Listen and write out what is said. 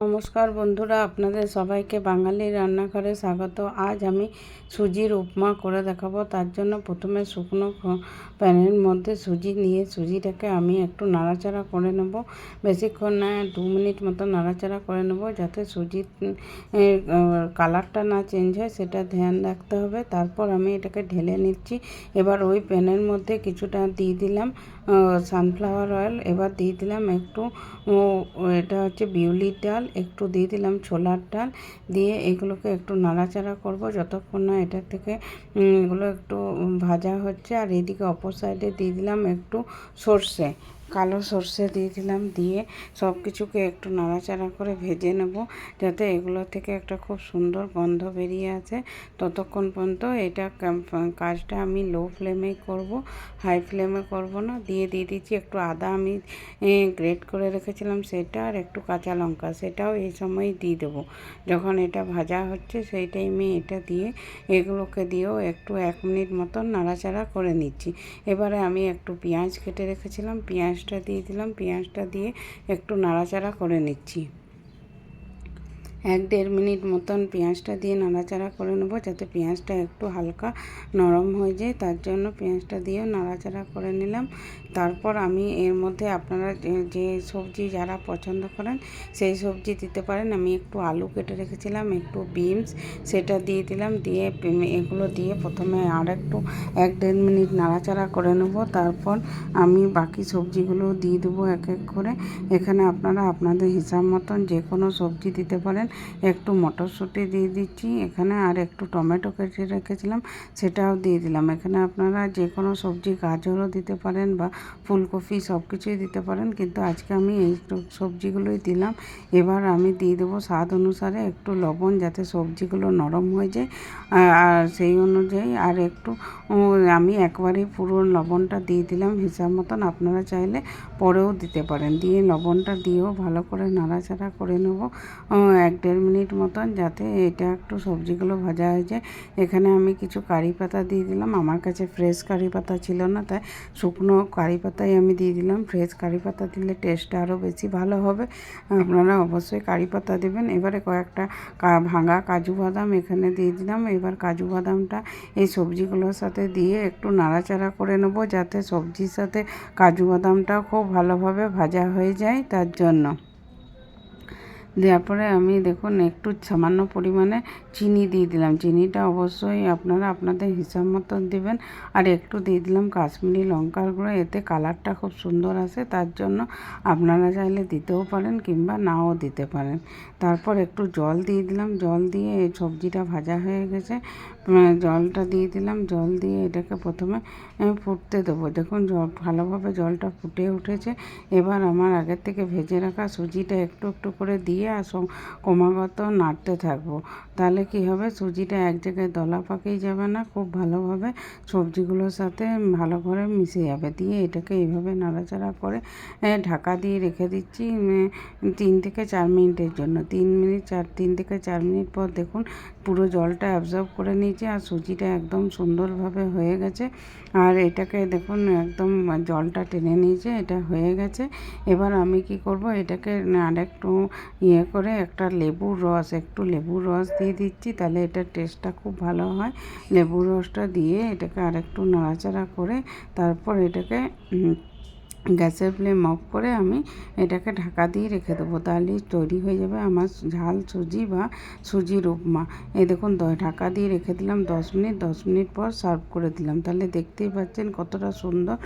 নমস্কার বন্ধুরা, আপনাদের সবাইকে বাঙালি রান্নাঘরে স্বাগত। আজ আমি সুজির উপমা করে দেখাবো। তার জন্য প্রথমে শুকনো প্যানের মধ্যে সুজি নিয়ে সুজিটাকে আমি একটু নাড়াচাড়া করে নেব। বেশিক্ষণ না, 2 মিনিট মতো নাড়াচাড়া করে নেব, যাতে সুজির কালারটা না চেঞ্জ হয় সেটা ধ্যান রাখতে হবে। তারপর আমি এটাকে ঢেলে নিচ্ছি। এবার ওই প্যানের মধ্যে কিছুটা দিয়ে দিলাম সানফ্লাওয়ার অয়েল। এবার দিয়ে দিলাম একটু এটা হচ্ছে বিউলির ডাল, একটু দিয়ে দিলাম ছোলার ডাল। দিয়ে এগুলোকে একটু নাড়াচাড়া করব যতক্ষণ না এটা থেকে এগুলো একটু ভাজা হচ্ছে। আর এদিকে অপর সাইডে দিয়ে দিলাম একটু সর্ষে, কালো সর্ষে দিয়ে দিলাম। দিয়ে সব কিছুকে একটু নাড়াচাড়া করে ভেজে নেব, যাতে এগুলো থেকে একটা খুব সুন্দর গন্ধ বেরিয়ে আসে। ততক্ষণ পর্যন্ত এটা কাজটা আমি লো ফ্লেমেই করব, হাই ফ্লেমে করব না। দিয়ে দিচ্ছি একটু আদা, আমি গ্রেট করে রেখেছিলাম সেটা, আর একটু কাঁচা লঙ্কা, সেটাও এই সময় দিয়ে দেবো। যখন এটা ভাজা হচ্ছে সেই টাইমে এটা দিয়ে এগুলোকে দিয়েও একটু 1 মিনিট মতন নাড়াচাড়া করে নিচ্ছি। এবারে আমি একটু পেঁয়াজ কেটে রেখেছিলাম, পেঁয়াজটা দিয়ে দিলাম। পেঁয়াজটা দিয়ে একটু নাড়াচাড়া করে নিচ্ছি। 1-1.5 মিনিট মতন পেঁয়াজটা দিয়ে নাড়াচাড়া করে নেব, যাতে পেঁয়াজটা একটু হালকা নরম হয়ে যায়। তার জন্য পেঁয়াজটা দিয়েও নাড়াচাড়া করে নিলাম। তারপর আমি এর মধ্যে আপনারা যে সবজি যারা পছন্দ করেন সেই সবজি দিতে পারেন। আমি একটু আলু কেটে রেখেছিলাম, একটু বিনস, সেটা দিয়ে দিলাম। দিয়ে এগুলো দিয়ে প্রথমে আর একটু 1-1.5 মিনিট নাড়াচাড়া করে নেব। তারপর আমি বাকি সবজিগুলো দিয়ে দেবো এক এক করে। এখানে আপনারা আপনাদের হিসাব মতন যে কোনো সবজি দিতে পারেন। একটু মটরশুঁটি দিয়ে দিচ্ছি এখানে, আর একটু টমেটো কেটে রেখেছিলাম সেটাও দিয়ে দিলাম। এখানে আপনারা যে কোনো সবজি, গাজরও দিতে পারেন বা ফুলকপি, সব কিছুই দিতে পারেন, কিন্তু আজকে আমি এই সবজিগুলোই দিলাম। এবার আমি দিয়ে দেবো স্বাদ অনুসারে একটু লবণ, যাতে সবজিগুলো নরম হয়ে যায়, আর সেই অনুযায়ী আর একটু আমি একবারেই পুরো লবণটা দিয়ে দিলাম হিসাব মতন। আপনারা চাইলে পরেও দিতে পারেন। দিয়ে লবণটা দিয়েও ভালো করে নাড়াচাড়া করে নেব 1-1.5 মিনিট মতন, যাতে এটা একটু সবজিগুলো ভাজা হয়ে যায়। এখানে আমি কিছু কারি পাতা দিয়ে দিলাম। আমার কাছে ফ্রেশ কারি পাতা ছিল না, তাই শুকনো কারি পাতাই আমি দিয়ে দিলাম। ফ্রেশ কারি পাতা দিলে টেস্টটা আরও বেশি ভালো হবে। আপনারা অবশ্যই কারি পাতা দেবেন। এবারে কয়েকটা ভাঙা কাজু বাদাম এখানে দিয়ে দিলাম। এবার কাজু বাদামটা এই সবজিগুলোর সাথে দিয়ে একটু নাড়াচাড়া করে নেব, যাতে সবজির সাথে কাজু বাদামটাও খুব ভালোভাবে ভাজা হয়ে যায়। তার জন্য দেওয়ার পরে আমি দেখুন একটু সামান্য পরিমাণে চিনি দিয়ে দিলাম। চিনিটা অবশ্যই আপনারা আপনাদের হিসাব মতন দেবেন। আর একটু দিয়ে দিলাম কাশ্মীরি লঙ্কার গুঁড়ো, এতে কালারটা খুব সুন্দর আসে। তার জন্য আপনারা চাইলে দিতেও পারেন কিংবা নাও দিতে পারেন। তারপর একটু জল দিয়ে দিলাম। জল দিয়ে এই সবজিটা ভাজা হয়ে গেছে, জলটা দিয়ে দিলাম। জল দিয়ে এটাকে প্রথমে ফুটতে দেবো। দেখুন ভালোভাবে জলটা ফুটে উঠেছে। এবার আমার আগের থেকে ভেজে রাখা সুজিটা একটু একটু করে দিয়ে আর ক্রমাগত নাড়তে থাকবো। তাহলে কি হবে, সুজিটা এক জায়গায় দলা পাকিয়ে যাবে না, খুব ভালোভাবে সবজিগুলোর সাথে ভালো করে মিশে যাবে। দিয়ে এটাকে এইভাবে নাড়াচাড়া করে ঢাকা দিয়ে রেখে দিচ্ছি 3 থেকে 4 মিনিটের জন্য। 3 থেকে 4 মিনিট পর দেখুন পুরো জলটা অ্যাবজর্ব করে নিয়েছে, আর সুজিটা একদম সুন্দরভাবে হয়ে গেছে। আর এটাকে দেখুন একদম জলটা টেনে নিয়েছে, এটা হয়ে গেছে। এবার আমি কি করব, এটাকে আরেকটু করে একটু লেবুর রস দিয়ে দিচ্ছি, তাহলে এটার টেস্টটা খুব ভালো হয়। লেবুর রসটা দিয়ে এটাকে আরেকটু নাড়াচাড়া করে তারপর এটাকে গ্যাসের ফ্লেম অফ করে আমি এটাকে ঢাকা দিয়ে রেখে দেবো। তাহলেই তৈরি হয়ে যাবে আমার ঝাল সুজি বা সুজির উপমা। এই দেখুন ঢাকা দিয়ে রেখে দিলাম 10 মিনিট। 10 মিনিট পর সার্ভ করে দিলাম। তাহলে দেখতেই পাচ্ছেন কতটা সুন্দর